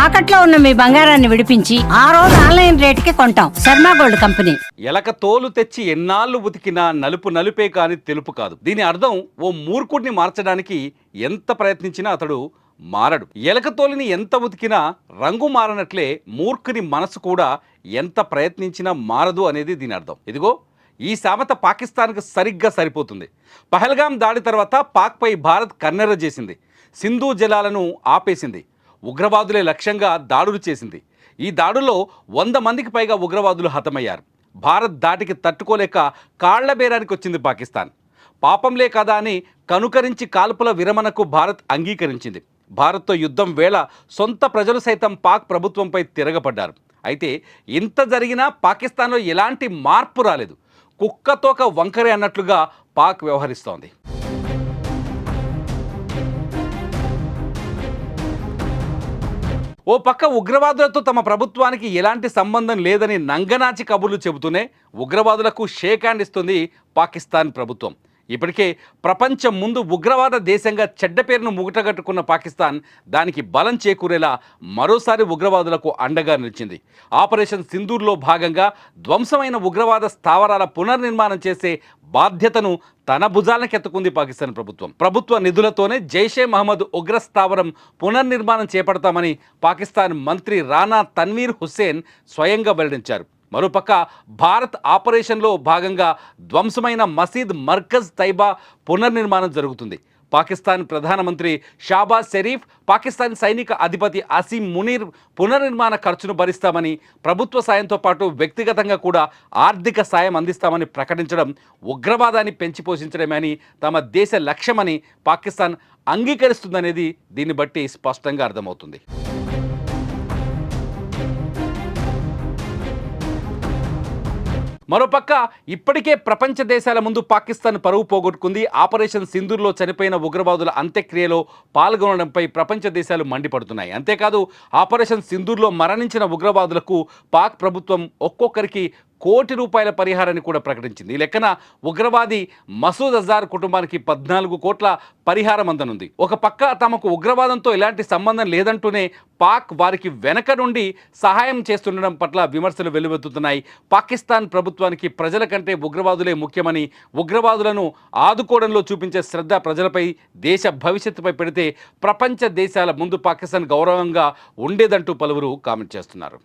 తాకట్లో ఉన్న మీ బంగారాన్ని విడిపించి ఆ రోజు ఆన్లైన్ రేటుకి కొంటాం. Sharma gold company. ఎలక తోలు తెచ్చి ఎన్నాళ్ళు ఉతికినా నలుపు నలుపే కాని తెలుపు కాదు. దీని అర్థం ఓ మూర్ఖుడిని మార్చడానికి ఎంత ప్రయత్నించినా అతడు మారడు. ఎలక తోలుని ఎంత ఉతికినా రంగు మారనట్లే మూర్ఖుని మనసు కూడా ఎంత ప్రయత్నించినా మారదు అనేది దీని అర్థం. ఇదిగో ఈ సామెత పాకిస్తాన్కు సరిగ్గా సరిపోతుంది. పహల్గాం దాడి తర్వాత పాక్పై భారత్ కన్నెర్ర చేసింది. సింధు జలాలను ఆపేసింది. ఉగ్రవాదులే లక్ష్యంగా దాడులు చేసింది. ఈ దాడుల్లో 100 మందికి పైగా ఉగ్రవాదులు హతమయ్యారు. భారత్ దాటికి తట్టుకోలేక కాళ్ల బేరానికి వచ్చింది పాకిస్తాన్. పాపంలే కదా అని కనుకరించి కాల్పుల విరమణకు భారత్ అంగీకరించింది. భారత్తో యుద్ధం వేళ సొంత ప్రజలు సైతం పాక్ ప్రభుత్వంపై తిరగబడ్డారు. అయితే ఇంత జరిగినా పాకిస్తాన్లో ఎలాంటి మార్పు రాలేదు. కుక్కతోక వంకరే అన్నట్లుగా పాక్ వ్యవహరిస్తోంది. ఓ పక్క ఉగ్రవాదులతో తమ ప్రభుత్వానికి ఎలాంటి సంబంధం లేదని నంగనాచి కబుర్లు చెబుతూనే ఉగ్రవాదులకు షేక్ హ్యాండ్ ఇస్తుంది పాకిస్తాన్ ప్రభుత్వం. ఇప్పటికే ప్రపంచం ముందు ఉగ్రవాద దేశంగా చెడ్డ పేరును ముగటగట్టుకున్న పాకిస్తాన్ దానికి బలం చేకూరేలా మరోసారి ఉగ్రవాదులకు అండగా నిలిచింది. ఆపరేషన్ సింధూర్లో భాగంగా ధ్వంసమైన ఉగ్రవాద స్థావరాల పునర్నిర్మాణం చేసే బాధ్యతను తన భుజాలకు ఎత్తుకుంది పాకిస్తాన్ ప్రభుత్వం. ప్రభుత్వ నిధులతోనే జైషే మహమ్మద్ ఉగ్ర స్థావరం పునర్నిర్మాణం చేపడతామని పాకిస్తాన్ మంత్రి రానా తన్వీర్ హుస్సేన్ స్వయంగా వెల్లడించారు. మరోపక్క భారత్ ఆపరేషన్లో భాగంగా ధ్వంసమైన మసీద్ మర్కజ్ తైబా పునర్నిర్మాణం జరుగుతుంది. పాకిస్తాన్ ప్రధానమంత్రి షాబాజ్ షరీఫ్, పాకిస్తాన్ సైనిక అధిపతి అసీం మునీర్ పునర్నిర్మాణ ఖర్చును భరిస్తామని, ప్రభుత్వ సాయంతో పాటు వ్యక్తిగతంగా కూడా ఆర్థిక సాయం అందిస్తామని ప్రకటించడం ఉగ్రవాదాన్ని పెంచి పోషించడమే అని, తమ దేశ లక్ష్యమని పాకిస్తాన్ అంగీకరిస్తుందనేది దీన్ని బట్టి స్పష్టంగా అర్థమవుతుంది. మరోపక్క ఇప్పటికే ప్రపంచ దేశాల ముందు పాకిస్తాన్ పరువు పోగొట్టుకుంది. ఆపరేషన్ సింధూర్లో చనిపోయిన ఉగ్రవాదుల అంత్యక్రియలో పాల్గొనడంపై ప్రపంచ దేశాలు మండిపడుతున్నాయి. అంతేకాదు ఆపరేషన్ సింధూర్లో మరణించిన ఉగ్రవాదులకు పాక్ ప్రభుత్వం ఒక్కొక్కరికి ₹1 కోటి పరిహారాన్ని కూడా ప్రకటించింది. ఈ లెక్కన ఉగ్రవాది మసూద్ అజార్ కుటుంబానికి 14 కోట్ల పరిహారం అందనుంది. ఒక పక్క తమకు ఉగ్రవాదంతో ఎలాంటి సంబంధం లేదంటూనే పాక్ వారికి వెనక నుండి సహాయం చేస్తుండడం పట్ల విమర్శలు వెల్లువెత్తుతున్నాయి. పాకిస్తాన్ ప్రభుత్వానికి ప్రజల కంటే ఉగ్రవాదులే ముఖ్యమని, ఉగ్రవాదులను ఆదుకోవడంలో చూపించే శ్రద్ధ ప్రజలపై, దేశ భవిష్యత్తుపై పెడితే ప్రపంచ దేశాల ముందు పాకిస్తాన్ గౌరవంగా ఉండేదంటూ పలువురు కామెంట్ చేస్తున్నారు.